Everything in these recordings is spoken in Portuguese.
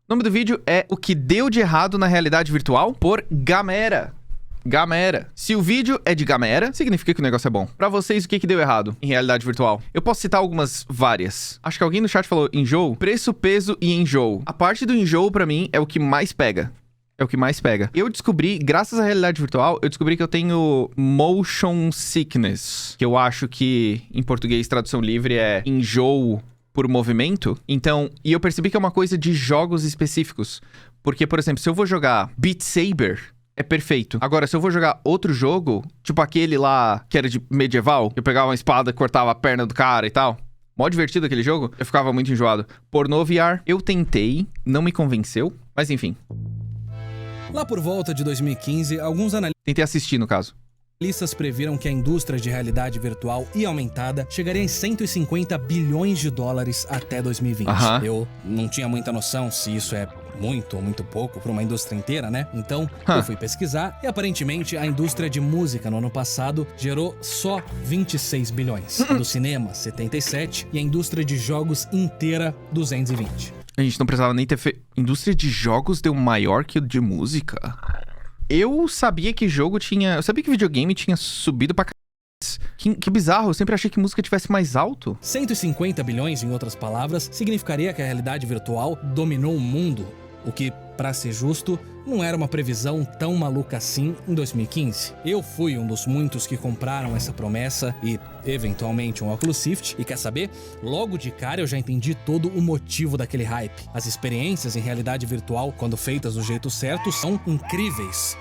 O nome do vídeo é O que deu de errado na realidade virtual por Gamera. Gamera. Se o vídeo é de Gamera, significa que o negócio é bom. Pra vocês, o que deu errado em realidade virtual? Eu posso citar algumas várias. Acho que alguém no chat falou enjoo, preço, peso e enjoo. A parte do enjoo, pra mim, é o que mais pega. É o que mais pega. Eu descobri, graças à realidade virtual, eu descobri que eu tenho motion sickness, que eu acho que, em português, tradução livre é enjoo por movimento. Então, e eu percebi que é uma coisa de jogos específicos. Porque, por exemplo, se eu vou jogar Beat Saber, é perfeito. Agora, se eu vou jogar outro jogo, tipo aquele lá que era de medieval, que eu pegava uma espada e cortava a perna do cara e tal. Mó divertido aquele jogo, eu ficava muito enjoado. Pornô VR, eu tentei, não me convenceu, mas enfim. Lá por volta de 2015, alguns Tentei assistir, no caso. analistas previram que a indústria de realidade virtual e aumentada chegaria em 150 bilhões de dólares até 2020. Eu não tinha muita noção se isso é muito ou muito pouco para uma indústria inteira, né? Então, eu fui pesquisar e aparentemente a indústria de música no ano passado gerou só 26 bilhões. A do cinema, 77, e a indústria de jogos inteira, 220. A gente não precisava nem ter feito... Indústria de jogos deu maior que o de música? Eu sabia que jogo tinha... Eu sabia que videogame tinha subido pra que bizarro, eu sempre achei que música tivesse mais alto. 150 bilhões, em outras palavras, significaria que a realidade virtual dominou o mundo. O que, pra ser justo, não era uma previsão tão maluca assim em 2015. Eu fui um dos muitos que compraram essa promessa e, eventualmente, um Oculus Rift. E quer saber? Logo de cara eu já entendi todo o motivo daquele hype. As experiências em realidade virtual, quando feitas do jeito certo, são incríveis.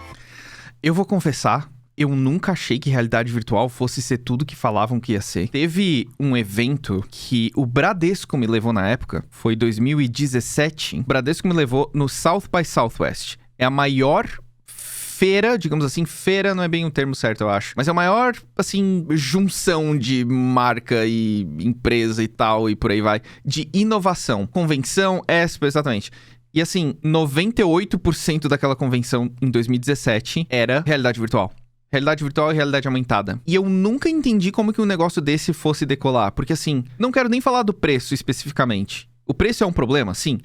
Eu vou confessar, eu nunca achei que realidade virtual fosse ser tudo que falavam que ia ser. Teve um evento que o Bradesco me levou na época, foi 2017. O Bradesco me levou no South by Southwest. É a maior feira, digamos assim, feira não é bem um termo certo, eu acho. Mas é a maior, assim, junção de marca e empresa e tal, e por aí vai, de inovação. Convenção, Expo, exatamente. E assim, 98% daquela convenção em 2017 era realidade virtual. Realidade virtual e realidade aumentada. E eu nunca entendi como que um negócio desse fosse decolar. Porque assim, não quero nem falar do preço especificamente. O preço é um problema, sim.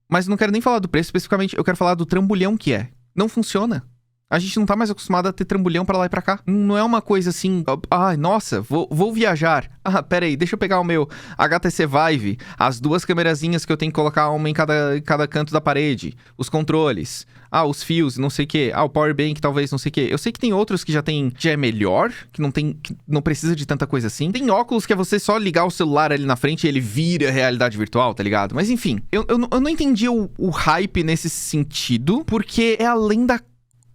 Mas não quero nem falar do preço especificamente. Eu quero falar do trambolhão que é. Não funciona. A gente não tá mais acostumado a ter trambolhão pra lá e pra cá. Não é uma coisa assim... Ai, nossa, vou viajar. Ah, pera aí, deixa eu pegar o meu HTC Vive. As duas câmerazinhas que eu tenho que colocar uma em cada canto da parede. Os controles. Ah, os fios, não sei o quê. Ah, o power bank, talvez, não sei o quê. Eu sei que tem outros que já é melhor, que não precisa de tanta coisa assim. Tem óculos que é você só ligar o celular ali na frente e ele vira realidade virtual, tá ligado? Mas enfim, eu não entendi o hype nesse sentido, porque é além da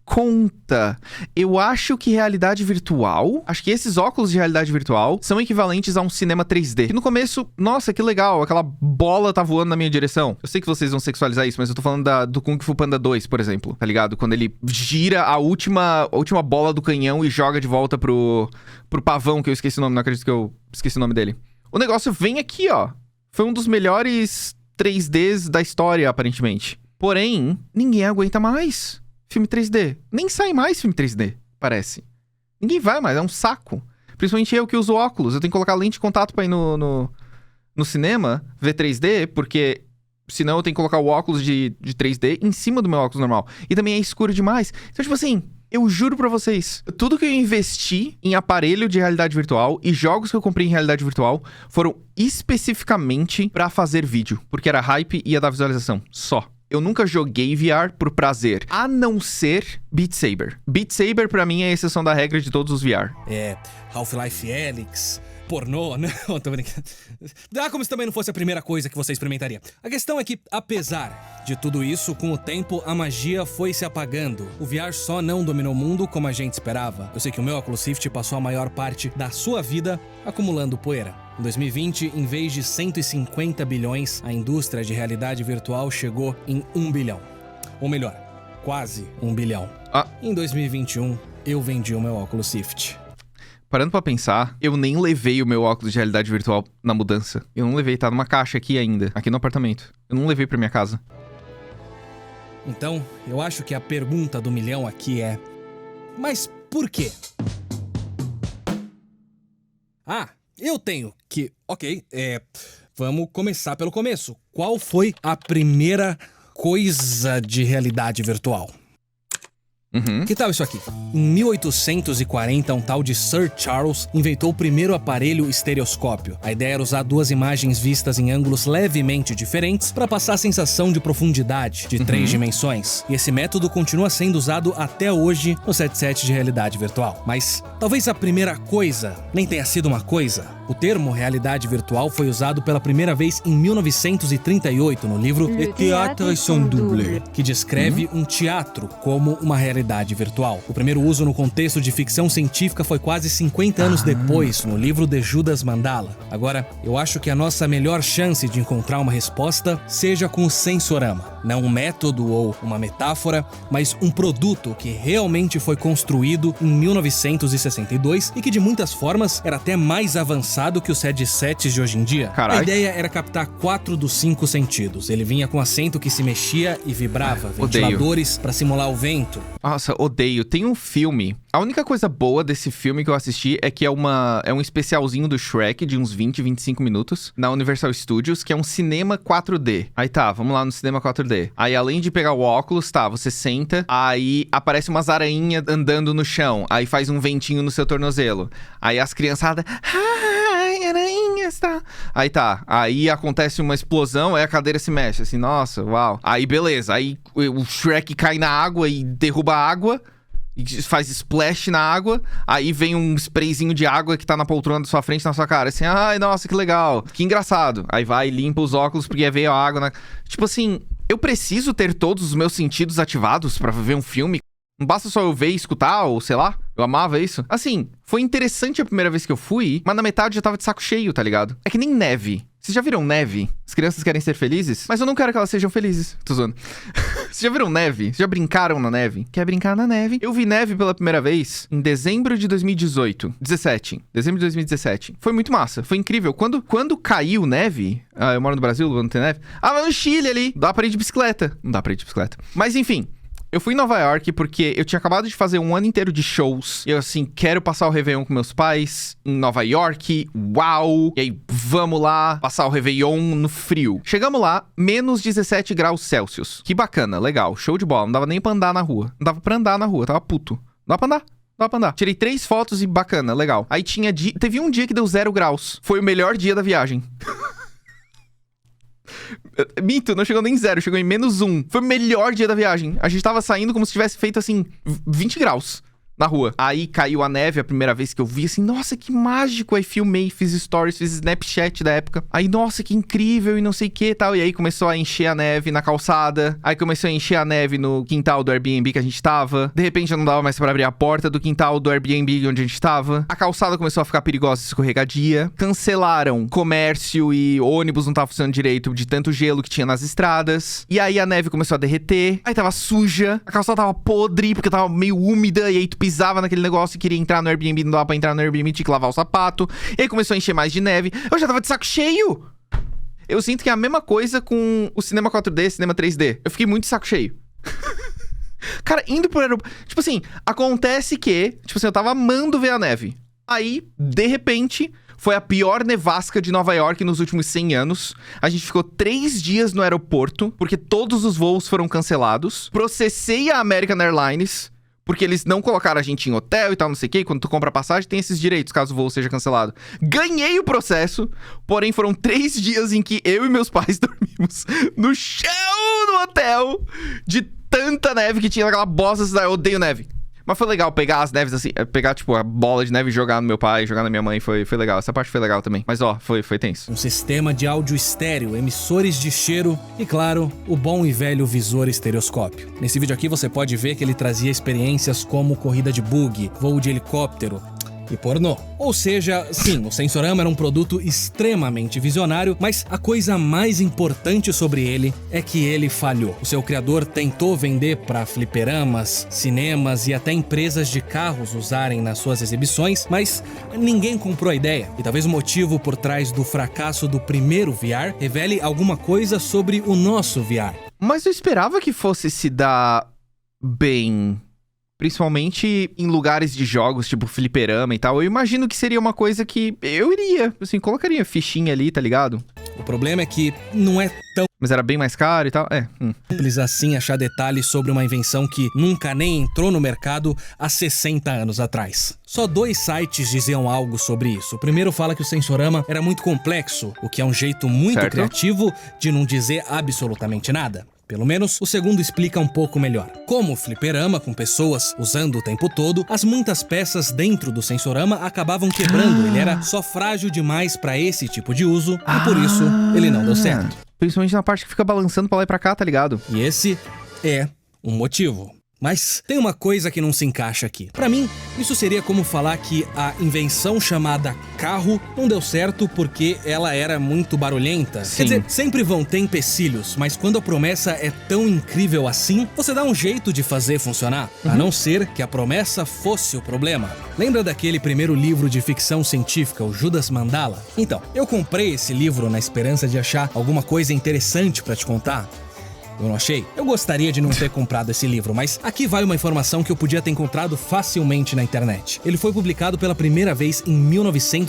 conta. Eu acho que realidade virtual... Acho que esses óculos de realidade virtual são equivalentes a um cinema 3D. E no começo, nossa, que legal, aquela bola tá voando na minha direção. Eu sei que vocês vão sexualizar isso, mas eu tô falando do Kung Fu Panda 2, por exemplo, tá ligado? Quando ele gira a última bola do canhão e joga de volta pro pavão, que eu esqueci o nome, não acredito que eu esqueci o nome dele. O negócio vem aqui, ó. Foi um dos melhores 3Ds da história, aparentemente. Porém, ninguém aguenta mais filme 3D. Nem sai mais filme 3D, parece. Ninguém vai mais, é um saco. Principalmente eu que uso óculos. Eu tenho que colocar lente de contato pra ir no cinema ver 3D, porque senão eu tenho que colocar o óculos de 3D em cima do meu óculos normal. E também é escuro demais. Então, tipo assim, eu juro pra vocês, tudo que eu investi em aparelho de realidade virtual e jogos que eu comprei em realidade virtual foram especificamente pra fazer vídeo. Porque era hype e ia dar visualização. Só. Eu nunca joguei VR por prazer, a não ser Beat Saber. Beat Saber, pra mim, é a exceção da regra de todos os VR. Half-Life Alyx, pornô, não, tô brincando. Como se também não fosse a primeira coisa que você experimentaria. A questão é que, apesar de tudo isso, com o tempo, a magia foi se apagando. O VR só não dominou o mundo como a gente esperava. Eu sei que o meu Oculus Rift passou a maior parte da sua vida acumulando poeira. Em 2020, em vez de 150 bilhões, a indústria de realidade virtual chegou em 1 bilhão. Ou melhor, quase 1 bilhão. Em 2021, eu vendi o meu Oculus Rift. Parando pra pensar, eu nem levei o meu óculos de realidade virtual na mudança. Eu não levei, tá numa caixa aqui ainda, aqui no apartamento. Eu não levei pra minha casa. Então, eu acho que a pergunta do milhão aqui é... Mas por quê? Eu tenho que... Ok, vamos começar pelo começo. Qual foi a primeira coisa de realidade virtual. Que tal isso aqui? Em 1840, um tal de Sir Charles inventou o primeiro aparelho estereoscópio. A ideia era usar duas imagens vistas em ângulos levemente diferentes para passar a sensação de profundidade de 3 dimensões. E esse método continua sendo usado até hoje nos headsets de realidade virtual. Mas talvez a primeira coisa nem tenha sido uma coisa. O termo realidade virtual foi usado pela primeira vez em 1938 no livro Le Théâtre sans double, que descreve um teatro como uma realidade virtual. O primeiro uso no contexto de ficção científica foi quase 50 anos depois, no livro de Judas Mandala. Agora, eu acho que a nossa melhor chance de encontrar uma resposta seja com o Sensorama. Não um método ou uma metáfora, mas um produto que realmente foi construído em 1962 e que de muitas formas era até mais avançado que os headsets de hoje em dia. Carai. A ideia era captar 4 dos 5 sentidos. Ele vinha com assento que se mexia e vibrava, ventiladores para simular o vento. Nossa, odeio. Tem um filme. A única coisa boa desse filme que eu assisti é que é um especialzinho do Shrek de uns 20, 25 minutos na Universal Studios, que é um cinema 4D. Aí tá, vamos lá no cinema 4D. Aí além de pegar o óculos, tá, você senta, aí aparece umas aranhas andando no chão, aí faz um ventinho no seu tornozelo. Aí as criançadas... Ai, aranhas, tá? Aí tá, aí acontece uma explosão, aí a cadeira se mexe, assim, nossa, uau. Aí beleza, aí o Shrek cai na água e derruba a água, e faz splash na água, aí vem um sprayzinho de água que tá na poltrona da sua frente, na sua cara, assim, ai, nossa, que legal, que engraçado. Aí vai e limpa os óculos porque veio a água na... Tipo assim, eu preciso ter todos os meus sentidos ativados pra ver um filme? Não basta só eu ver e escutar, ou sei lá, eu amava isso. Assim, foi interessante a primeira vez que eu fui, mas na metade já tava de saco cheio, tá ligado? É que nem neve. Vocês já viram neve? As crianças querem ser felizes? Mas eu não quero que elas sejam felizes. Tô zoando. Vocês já viram neve? Vocês já brincaram na neve? Quer brincar na neve? Eu vi neve pela primeira vez em dezembro de 2018. Dezembro de 2017. Foi muito massa. Foi incrível. Quando caiu neve... Ah, eu moro no Brasil, não tem neve. Ah, mas no Chile ali. Dá pra ir de bicicleta. Não dá pra ir de bicicleta. Mas enfim... Eu fui em Nova York porque eu tinha acabado de fazer um ano inteiro de shows. Eu, assim, quero passar o Réveillon com meus pais em Nova York. Uau! E aí, vamos lá passar o Réveillon no frio. Chegamos lá, menos 17 graus Celsius. Que bacana, legal, show de bola. Não dava nem pra andar na rua. Não dava pra andar na rua, tava puto. Não dava pra andar. Não dava pra andar. Tirei 3 fotos e bacana, legal. Aí teve um dia que deu 0 graus. Foi o melhor dia da viagem. Minto, não chegou nem 0, chegou em menos 1. Foi o melhor dia da viagem. A gente tava saindo como se tivesse feito, assim, 20 graus na rua. Aí caiu a neve a primeira vez que eu vi, assim, nossa, que mágico. Aí filmei, fiz stories, fiz Snapchat da época. Aí, nossa, que incrível e não sei o que e tal. E aí começou a encher a neve na calçada. Aí começou a encher a neve no quintal do Airbnb que a gente tava. De repente já não dava mais pra abrir a porta do quintal do Airbnb onde a gente tava. A calçada começou a ficar perigosa e escorregadia. Cancelaram comércio e ônibus não tava funcionando direito de tanto gelo que tinha nas estradas. E aí a neve começou a derreter. Aí tava suja. A calçada tava podre porque tava meio úmida. E aí tu pisava naquele negócio e queria entrar no Airbnb, não dava pra entrar no Airbnb, tinha que lavar o sapato. E aí começou a encher mais de neve. Eu já tava de saco cheio. Eu sinto que é a mesma coisa com o cinema 4D, cinema 3D. Eu fiquei muito de saco cheio. Cara, indo pro aeroporto... Tipo assim, acontece que... Tipo assim, eu tava amando ver a neve. Aí, de repente... Foi a pior nevasca de Nova York nos últimos 100 anos. A gente ficou 3 dias no aeroporto, porque todos os voos foram cancelados. Processei a American Airlines... Porque eles não colocaram a gente em hotel e tal, não sei o quê. Quando tu compra passagem, tem esses direitos, caso o voo seja cancelado. Ganhei o processo, porém foram 3 dias em que eu e meus pais dormimos no chão do hotel de tanta neve que tinha naquela bosta cidade. Eu odeio neve. Mas foi legal pegar as neves assim, pegar tipo a bola de neve e jogar no meu pai, jogar na minha mãe, foi legal. Essa parte foi legal também. Mas ó, foi tenso. Um sistema de áudio estéreo, emissores de cheiro e, claro, o bom e velho visor estereoscópio. Nesse vídeo aqui você pode ver que ele trazia experiências como corrida de buggy, voo de helicóptero e pornô. Ou seja, sim, o Sensorama era um produto extremamente visionário, mas a coisa mais importante sobre ele é que ele falhou. O seu criador tentou vender para fliperamas, cinemas e até empresas de carros usarem nas suas exibições, mas ninguém comprou a ideia. E talvez o motivo por trás do fracasso do primeiro VR revele alguma coisa sobre o nosso VR. Mas eu esperava que fosse se dar bem... Principalmente em lugares de jogos, tipo fliperama e tal. Eu imagino que seria uma coisa que eu iria, assim, colocaria fichinha ali, tá ligado? O problema é que não é tão Mas era bem mais caro e tal? simples assim achar detalhes sobre uma invenção que nunca nem entrou no mercado há 60 anos atrás. Só 2 sites diziam algo sobre isso. O primeiro fala que o sensorama era muito complexo, o que é um jeito muito Certo. criativo de não dizer absolutamente nada. Pelo menos, o segundo explica um pouco melhor. Como o fliperama, com pessoas usando o tempo todo, as muitas peças dentro do sensorama acabavam quebrando. Ele era só frágil demais para esse tipo de uso e por isso ele não deu certo. Principalmente na parte que fica balançando pra lá e pra cá, tá ligado? E esse é um motivo. Mas tem uma coisa que não se encaixa aqui. Pra mim, isso seria como falar que a invenção chamada carro não deu certo porque ela era muito barulhenta. Sim. Quer dizer, sempre vão ter empecilhos, mas quando a promessa é tão incrível assim, você dá um jeito de fazer funcionar, a não ser que a promessa fosse o problema. Lembra daquele primeiro livro de ficção científica, o Judas Mandala? Então, eu comprei esse livro na esperança de achar alguma coisa interessante pra te contar. Eu não achei. Eu gostaria de não ter comprado esse livro, mas aqui vai uma informação que eu podia ter encontrado facilmente na internet. Ele foi publicado pela primeira vez em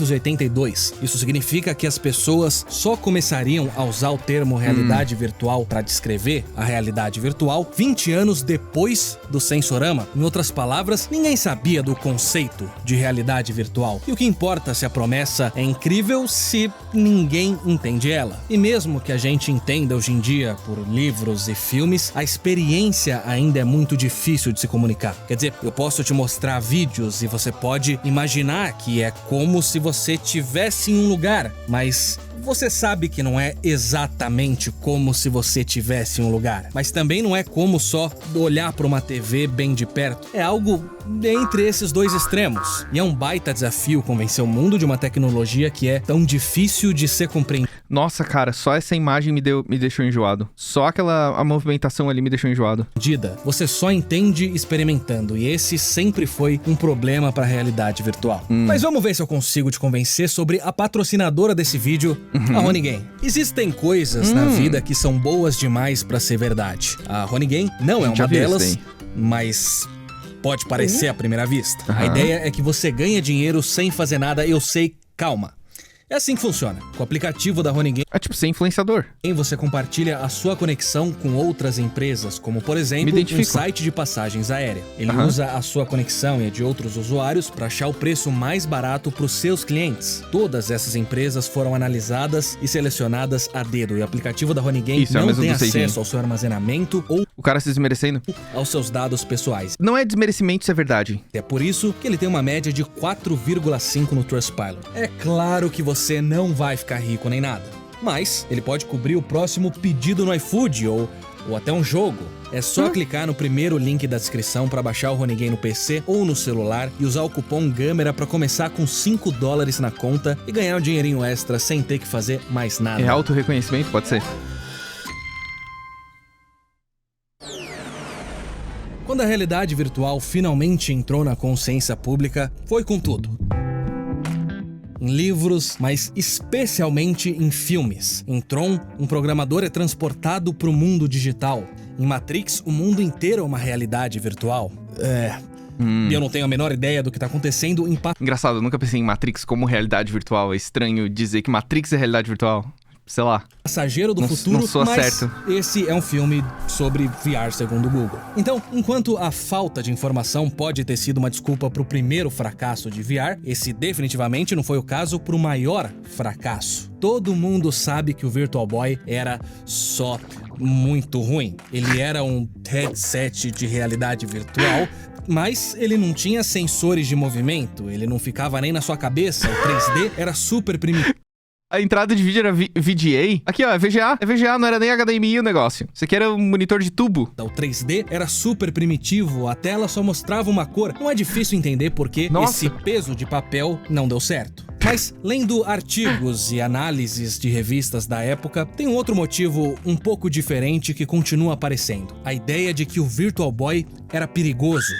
1982. Isso significa que as pessoas só começariam a usar o termo realidade virtual para descrever a realidade virtual 20 anos depois do sensorama. Em outras palavras, ninguém sabia do conceito de realidade virtual. E o que importa se a promessa é incrível se ninguém entende ela. E mesmo que a gente entenda hoje em dia por livros e filmes, a experiência ainda é muito difícil de se comunicar. Quer dizer, eu posso te mostrar vídeos e você pode imaginar que é como se você estivesse em um lugar, mas você sabe que não é exatamente como se você estivesse em um lugar. Mas também não é como só olhar para uma TV bem de perto. É algo entre esses dois extremos. E é um baita desafio convencer o mundo de uma tecnologia que é tão difícil de ser compreendida. Nossa, cara, só essa imagem me deixou enjoado. Só a movimentação ali me deixou enjoado. Você só entende experimentando, e esse sempre foi um problema para a realidade virtual. Mas vamos ver se eu consigo te convencer sobre a patrocinadora desse vídeo, a Honigame. Existem coisas na vida que são boas demais para ser verdade. A Honigame não é uma delas, mas pode parecer à primeira vista. A ideia é que você ganha dinheiro sem fazer nada, eu sei, calma. É assim que funciona. Com o aplicativo da Honigame, É tipo ser influenciador. você compartilha a sua conexão com outras empresas, como por exemplo, Me identifico. um site de passagens aéreas. Ele usa a sua conexão e a de outros usuários para achar o preço mais barato para os seus clientes. Todas essas empresas foram analisadas e selecionadas a dedo, e o aplicativo da Honigame Isso, é o não mesmo tem do Seijin. acesso ao seu armazenamento ou O cara se desmerecendo. aos seus dados pessoais. Não é desmerecimento, isso é verdade. É por isso que ele tem uma média de 4,5 no Trustpilot. É claro que você não vai ficar rico nem nada, mas ele pode cobrir o próximo pedido no iFood ou até um jogo. É só clicar no primeiro link da descrição para baixar o Honigame no PC ou no celular e usar o cupom GAMERA para começar com $5 na conta e ganhar um dinheirinho extra sem ter que fazer mais nada. É auto-reconhecimento, pode ser. Quando a realidade virtual finalmente entrou na consciência pública, foi com tudo. Em livros, mas especialmente em filmes. Em Tron, um programador é transportado para o mundo digital. Em Matrix, o mundo inteiro é uma realidade virtual. E eu não tenho a menor ideia do que está acontecendo em Engraçado, eu nunca pensei em Matrix como realidade virtual. É estranho dizer que Matrix é realidade virtual. Sei lá. Passageiro do Não- Futuro, não soa mas certo. esse é um filme sobre VR, segundo o Google. Então, enquanto a falta de informação pode ter sido uma desculpa para o primeiro fracasso de VR, esse definitivamente não foi o caso para o maior fracasso. Todo mundo sabe que o Virtual Boy era só muito ruim. Ele era um headset de realidade virtual, mas ele não tinha sensores de movimento, ele não ficava nem na sua cabeça, o 3D era super primitivo. A entrada de vídeo era VGA. Aqui, ó, é VGA. É VGA, não era nem HDMI o negócio. Isso aqui era um monitor de tubo. O 3D era super primitivo, a tela só mostrava uma cor. Não é difícil entender porque Nossa. esse peso de papel não deu certo. Mas, lendo artigos e análises de revistas da época, tem um outro motivo um pouco diferente que continua aparecendo. A ideia de que o Virtual Boy era perigoso.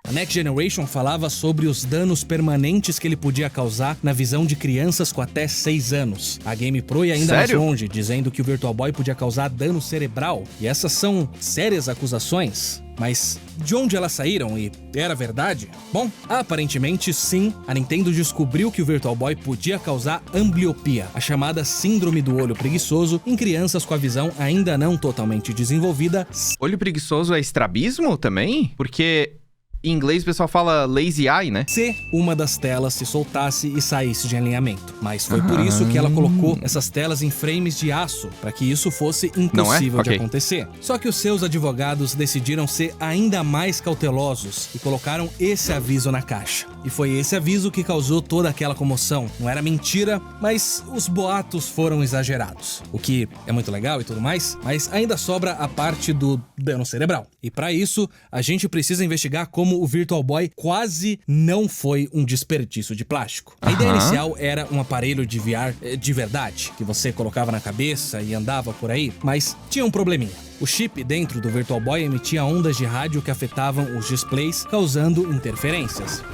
A Next Generation falava sobre os danos permanentes que ele podia causar na visão de crianças com até 6 anos. A Game Pro ia ainda mais Sério? longe, dizendo que o Virtual Boy podia causar dano cerebral. E essas são sérias acusações. Mas de onde elas saíram e era verdade? Bom, aparentemente sim, a Nintendo descobriu que o Virtual Boy podia causar ambliopia, a chamada síndrome do olho preguiçoso, em crianças com a visão ainda não totalmente desenvolvida. Olho preguiçoso é estrabismo também? Porque em inglês o pessoal fala lazy eye, né? Se uma das telas se soltasse e saísse de alinhamento. Mas foi por isso que ela colocou essas telas em frames de aço, para que isso fosse impossível de acontecer. Só que os seus advogados decidiram ser ainda mais cautelosos e colocaram esse aviso na caixa. E foi esse aviso que causou toda aquela comoção. Não era mentira, mas os boatos foram exagerados. O que é muito legal e tudo mais, mas ainda sobra a parte do dano cerebral. E para isso, a gente precisa investigar como o Virtual Boy quase não foi um desperdício de plástico. A ideia inicial era um aparelho de VR de verdade, que você colocava na cabeça e andava por aí, mas tinha um probleminha. O chip dentro do Virtual Boy emitia ondas de rádio que afetavam os displays, causando interferências.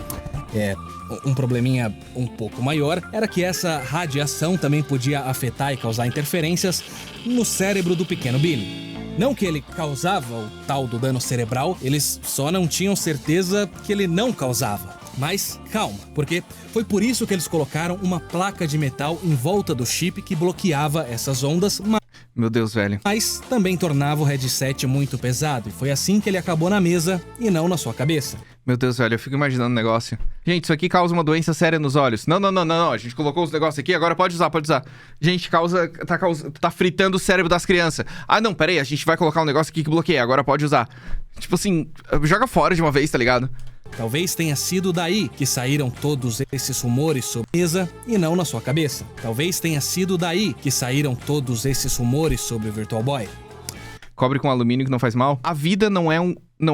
Um probleminha um pouco maior era que essa radiação também podia afetar e causar interferências no cérebro do pequeno Billy. Não que ele causava o tal do dano cerebral, eles só não tinham certeza que ele não causava. Mas calma, porque foi por isso que eles colocaram uma placa de metal em volta do chip que bloqueava essas ondas, Meu Deus, velho. mas também tornava o headset muito pesado, e foi assim que ele acabou na mesa e não na sua cabeça. Meu Deus, velho, eu fico imaginando o negócio. Gente, isso aqui causa uma doença séria nos olhos. Não, a gente colocou os negócios aqui, agora pode usar. Gente, tá fritando o cérebro das crianças. Ah, não, peraí, a gente vai colocar um negócio aqui que bloqueia, agora pode usar. Tipo assim, joga fora de uma vez, tá ligado? Talvez tenha sido daí que saíram todos esses rumores sobre a mesa e não na sua cabeça. Talvez tenha sido daí que saíram todos esses rumores sobre o Virtual Boy. Cobre com alumínio que não faz mal. A vida não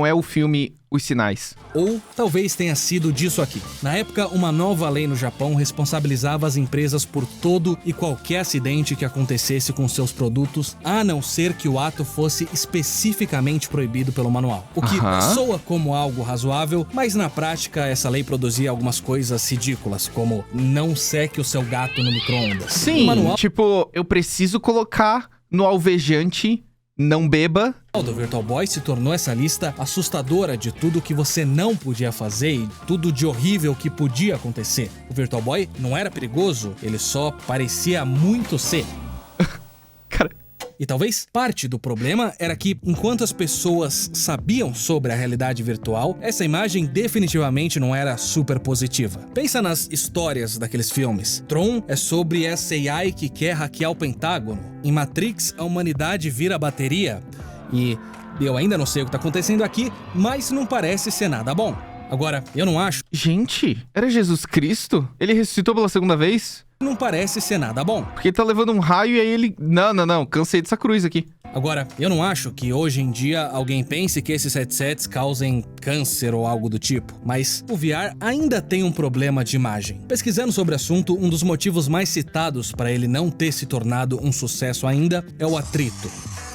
é o filme Os Sinais. Ou talvez tenha sido disso aqui. Na época, uma nova lei no Japão responsabilizava as empresas por todo e qualquer acidente que acontecesse com seus produtos, a não ser que o ato fosse especificamente proibido pelo manual. O que soa como algo razoável, mas na prática essa lei produzia algumas coisas ridículas, como não seque o seu gato no micro-ondas. Sim, tipo, eu preciso colocar no alvejante não beba. O do Virtual Boy se tornou essa lista assustadora de tudo que você não podia fazer e tudo de horrível que podia acontecer. O Virtual Boy não era perigoso, ele só parecia muito ser. Cara... E talvez parte do problema era que, enquanto as pessoas sabiam sobre a realidade virtual, essa imagem definitivamente não era super positiva. Pensa nas histórias daqueles filmes. Tron é sobre essa AI que quer hackear o Pentágono. Em Matrix, a humanidade vira bateria. E eu ainda não sei o que tá acontecendo aqui, mas não parece ser nada bom. Agora, eu não acho... Gente, era Jesus Cristo? Ele ressuscitou pela segunda vez? Não parece ser nada bom. Porque ele tá levando um raio e aí ele... Não, cansei dessa cruz aqui. Agora, eu não acho que hoje em dia alguém pense que esses headsets causem câncer ou algo do tipo, mas o VR ainda tem um problema de imagem. Pesquisando sobre o assunto, um dos motivos mais citados para ele não ter se tornado um sucesso ainda é o atrito.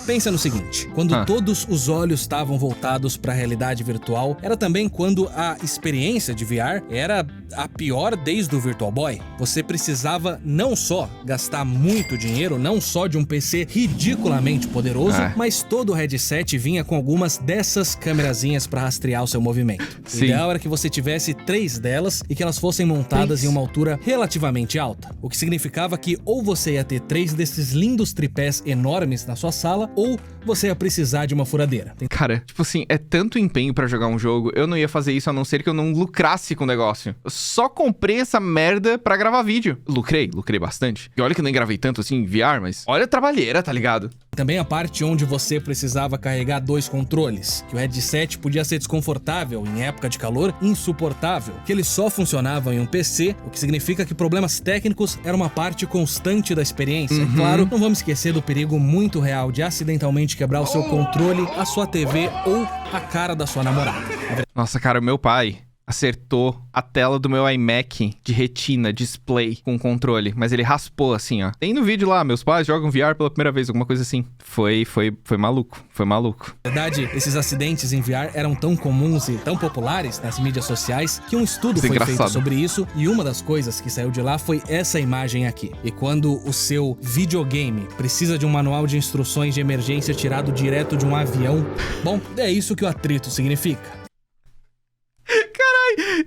Pensa no seguinte, quando todos os olhos estavam voltados para a realidade virtual, era também quando a experiência de VR era a pior desde o Virtual Boy. Você precisava não só gastar muito dinheiro, não só de um PC ridiculamente poderoso, mas todo o headset vinha com algumas dessas câmerazinhas para rastrear o seu movimento. O ideal era que você tivesse 3 delas e que elas fossem montadas em uma altura relativamente alta, o que significava que ou você ia ter 3 desses lindos tripés enormes na sua sala, ou você ia precisar de uma furadeira. Cara, tipo assim, é tanto empenho pra jogar um jogo, eu não ia fazer isso a não ser que eu não lucrasse com o negócio. Eu só comprei essa merda pra gravar vídeo. Lucrei bastante. E olha que eu nem gravei tanto assim em VR, mas olha a trabalheira, tá ligado? Também a parte onde você precisava carregar 2 controles, que o headset podia ser desconfortável em época de calor, insuportável, que ele só funcionava em um PC, o que significa que problemas técnicos eram uma parte constante da experiência. E claro, não vamos esquecer do perigo muito real de acidentalmente quebrar o seu controle, a sua TV ou a cara da sua namorada. Nossa, cara, meu pai, acertou a tela do meu iMac de retina, display, com controle. Mas ele raspou assim, ó. Tem no vídeo lá, meus pais jogam VR pela primeira vez, alguma coisa assim. Foi maluco, foi maluco. Na verdade, esses acidentes em VR eram tão comuns e tão populares nas mídias sociais que um estudo foi feito sobre isso, e uma das coisas que saiu de lá foi essa imagem aqui. E quando o seu videogame precisa de um manual de instruções de emergência tirado direto de um avião, bom, é isso que o atrito significa.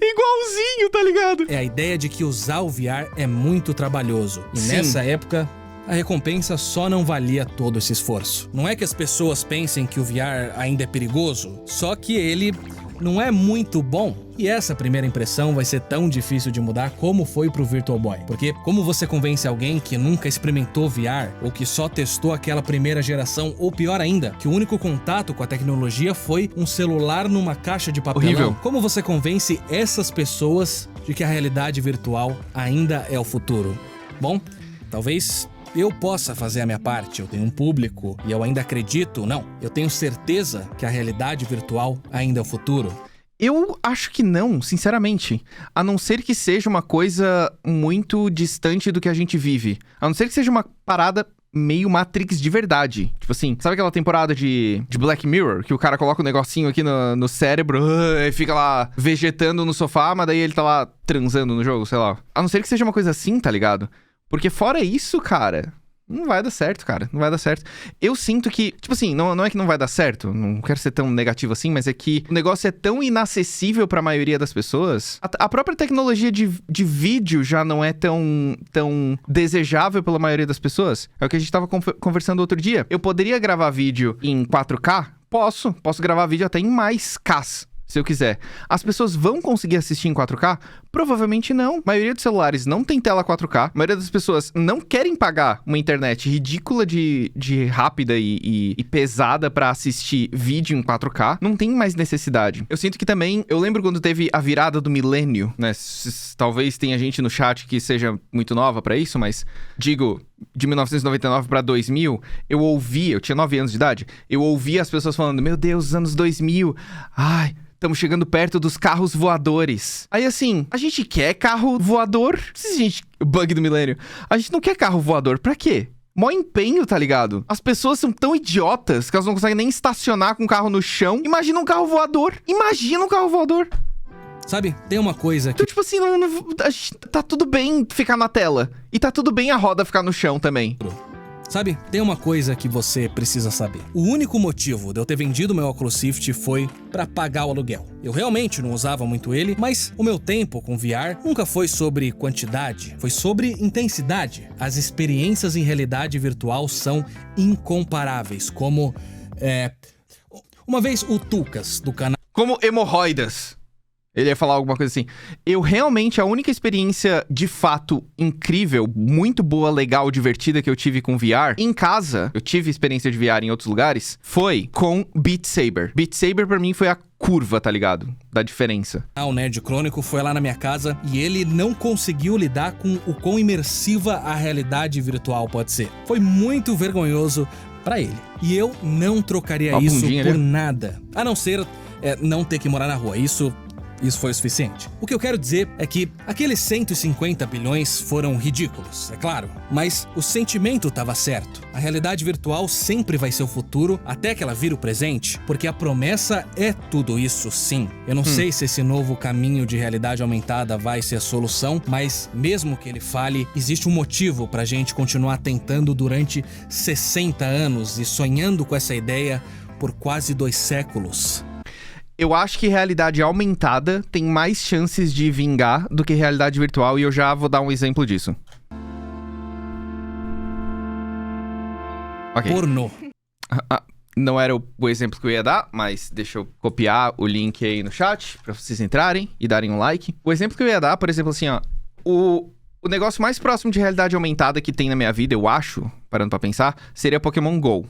Igualzinho, tá ligado? É a ideia de que usar o VR é muito trabalhoso. E Sim. nessa época, a recompensa só não valia todo esse esforço. Não é que as pessoas pensem que o VR ainda é perigoso, só que ele não é muito bom. E essa primeira impressão vai ser tão difícil de mudar como foi pro Virtual Boy. Porque como você convence alguém que nunca experimentou VR, ou que só testou aquela primeira geração, ou pior ainda, que o único contato com a tecnologia foi um celular numa caixa de papelão? Horrível. Como você convence essas pessoas de que a realidade virtual ainda é o futuro? Bom, talvez eu possa fazer a minha parte, eu tenho um público e eu ainda acredito, não, eu tenho certeza que a realidade virtual ainda é o futuro. Eu acho que não, sinceramente. A não ser que seja uma coisa muito distante do que a gente vive. A não ser que seja uma parada meio Matrix de verdade. Tipo assim, sabe aquela temporada de Black Mirror? Que o cara coloca um negocinho aqui no cérebro e fica lá vegetando no sofá, mas daí ele tá lá transando no jogo, sei lá. A não ser que seja uma coisa assim, tá ligado? Porque fora isso, cara, não vai dar certo, cara. Não vai dar certo. Eu sinto que, tipo assim, não é que não vai dar certo. Não quero ser tão negativo assim, mas é que o negócio é tão inacessível pra maioria das pessoas. A própria tecnologia de vídeo já não é tão desejável pela maioria das pessoas. É o que a gente tava conversando outro dia. Eu poderia gravar vídeo em 4K? Posso gravar vídeo até em mais Ks. Se eu quiser. As pessoas vão conseguir assistir em 4K? Provavelmente não. A maioria dos celulares não tem tela 4K. A maioria das pessoas não querem pagar uma internet ridícula de rápida e pesada pra assistir vídeo em 4K. Não tem mais necessidade. Eu sinto que também... Eu lembro quando teve a virada do milênio, né? Talvez tenha gente no chat que seja muito nova pra isso, mas... Digo... De 1999 pra 2000, eu tinha 9 anos de idade, eu ouvia as pessoas falando, meu Deus, os anos 2000, ai, estamos chegando perto dos carros voadores. Aí assim, a gente quer carro voador? Bug do milênio. A gente não quer carro voador, pra quê? Mó empenho, tá ligado? As pessoas são tão idiotas que elas não conseguem nem estacionar com o carro no chão. Imagina um carro voador. Sabe, tem uma coisa que... Então, tipo assim, tá tudo bem ficar na tela. E tá tudo bem a roda ficar no chão também. Sabe, tem uma coisa que você precisa saber. O único motivo de eu ter vendido meu Oculus Rift foi pra pagar o aluguel. Eu realmente não usava muito ele, mas o meu tempo com VR nunca foi sobre quantidade, foi sobre intensidade. As experiências em realidade virtual são incomparáveis, como... Uma vez o Tucas, do canal... Como hemorroidas. Ele ia falar alguma coisa assim. A única experiência de fato incrível, muito boa, legal, divertida que eu tive com VR, em casa, eu tive experiência de VR em outros lugares, foi com Beat Saber. Beat Saber pra mim foi a curva, tá ligado? Da diferença. O Nerd Crônico foi lá na minha casa e ele não conseguiu lidar com o quão imersiva a realidade virtual pode ser. Foi muito vergonhoso pra ele. E eu não trocaria isso por nada. A não ser não ter que morar na rua. Isso foi o suficiente. O que eu quero dizer é que aqueles 150 bilhões foram ridículos, é claro. Mas o sentimento estava certo. A realidade virtual sempre vai ser o futuro, até que ela vira o presente, porque a promessa é tudo isso, sim. Eu não sei se esse novo caminho de realidade aumentada vai ser a solução, mas mesmo que ele fale, existe um motivo pra gente continuar tentando durante 60 anos e sonhando com essa ideia por quase 2 séculos. Eu acho que realidade aumentada tem mais chances de vingar do que realidade virtual, e eu já vou dar um exemplo disso. Ok. Pornô. Não era o exemplo que eu ia dar, mas deixa eu copiar o link aí no chat pra vocês entrarem e darem um like. O exemplo que eu ia dar, por exemplo, assim, ó. O negócio mais próximo de realidade aumentada que tem na minha vida, eu acho, parando pra pensar, seria Pokémon GO.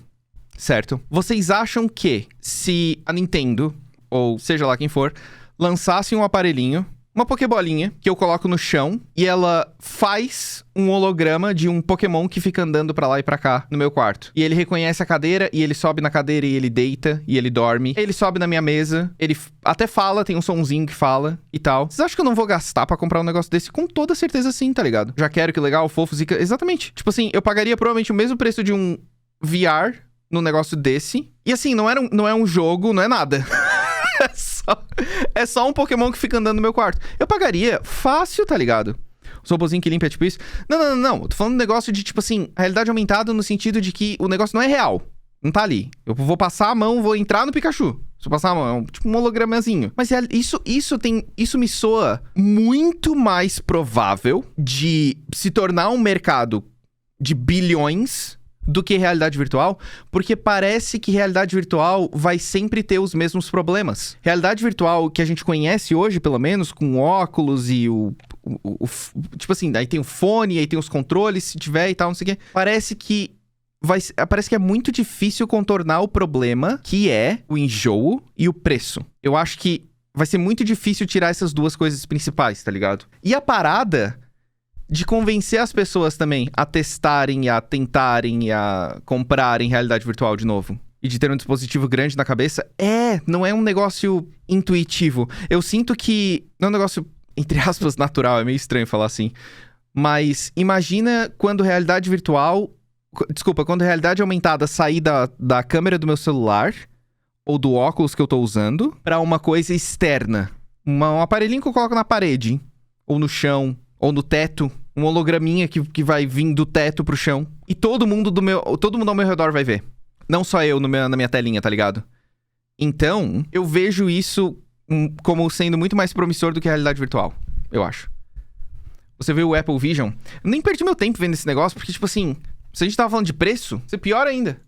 Certo? Vocês acham que se a Nintendo... ou seja lá quem for, lançasse um aparelhinho, uma pokebolinha que eu coloco no chão e ela faz um holograma de um Pokémon que fica andando pra lá e pra cá no meu quarto. E ele reconhece a cadeira e ele sobe na cadeira e ele deita e ele dorme. Ele sobe na minha mesa, ele até fala, tem um sonzinho que fala e tal. Vocês acham que eu não vou gastar pra comprar um negócio desse? Com toda certeza sim, tá ligado? Já quero, que legal, fofo, zica. Exatamente. Tipo assim, eu pagaria provavelmente o mesmo preço de um VR num negócio desse. E assim, não é um jogo, não é nada. É só um Pokémon que fica andando no meu quarto. Eu pagaria fácil, tá ligado? Os robozinhos que limpa é tipo isso. Não. Eu tô falando um negócio de, tipo assim, realidade aumentada no sentido de que o negócio não é real. Não tá ali. Eu vou passar a mão, vou entrar no Pikachu. Se eu passar a mão, é tipo um hologramazinho. Mas isso me soa muito mais provável de se tornar um mercado de bilhões do que realidade virtual, porque parece que realidade virtual vai sempre ter os mesmos problemas. Realidade virtual que a gente conhece hoje, pelo menos, com óculos e tipo assim, aí tem o fone, aí tem os controles, se tiver e tal, não sei o quê. Parece que é muito difícil contornar o problema, que é o enjoo e o preço. Eu acho que vai ser muito difícil tirar essas duas coisas principais, tá ligado? E a parada de convencer as pessoas também a testarem, a tentarem e a comprarem realidade virtual de novo. E de ter um dispositivo grande na cabeça, não é um negócio intuitivo. Eu sinto que não é um negócio, entre aspas, natural, é meio estranho falar assim. Mas imagina quando realidade virtual... Desculpa, quando realidade aumentada sair da câmera do meu celular ou do óculos que eu tô usando pra uma coisa externa. Um aparelhinho que eu coloco na parede, ou no chão, ou no teto, um holograminha que vai vir do teto pro chão. E todo mundo ao meu redor vai ver. Não só eu na minha telinha, tá ligado? Então, eu vejo isso como sendo muito mais promissor do que a realidade virtual, eu acho. Você vê o Apple Vision? Eu nem perdi meu tempo vendo esse negócio, porque, tipo assim, se a gente tava falando de preço, vai ser pior ainda.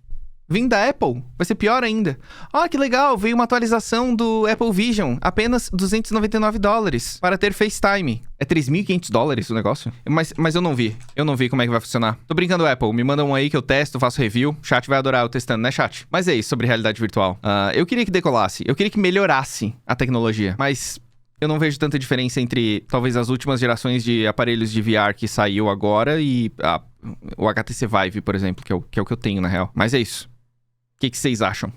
Vindo da Apple, vai ser pior ainda. Ah, que legal, veio uma atualização do Apple Vision. Apenas $299 para ter FaceTime. É $3.500 o negócio? Mas eu não vi. Eu não vi como é que vai funcionar. Tô brincando, Apple. Me manda um aí que eu testo, faço review. Chat vai adorar eu testando, né, chat? Mas é isso sobre realidade virtual. Eu queria que decolasse. Eu queria que melhorasse a tecnologia. Mas eu não vejo tanta diferença entre, talvez, as últimas gerações de aparelhos de VR que saiu agora e o HTC Vive, por exemplo, que é o que eu tenho, na real. Mas é isso. O que vocês acham?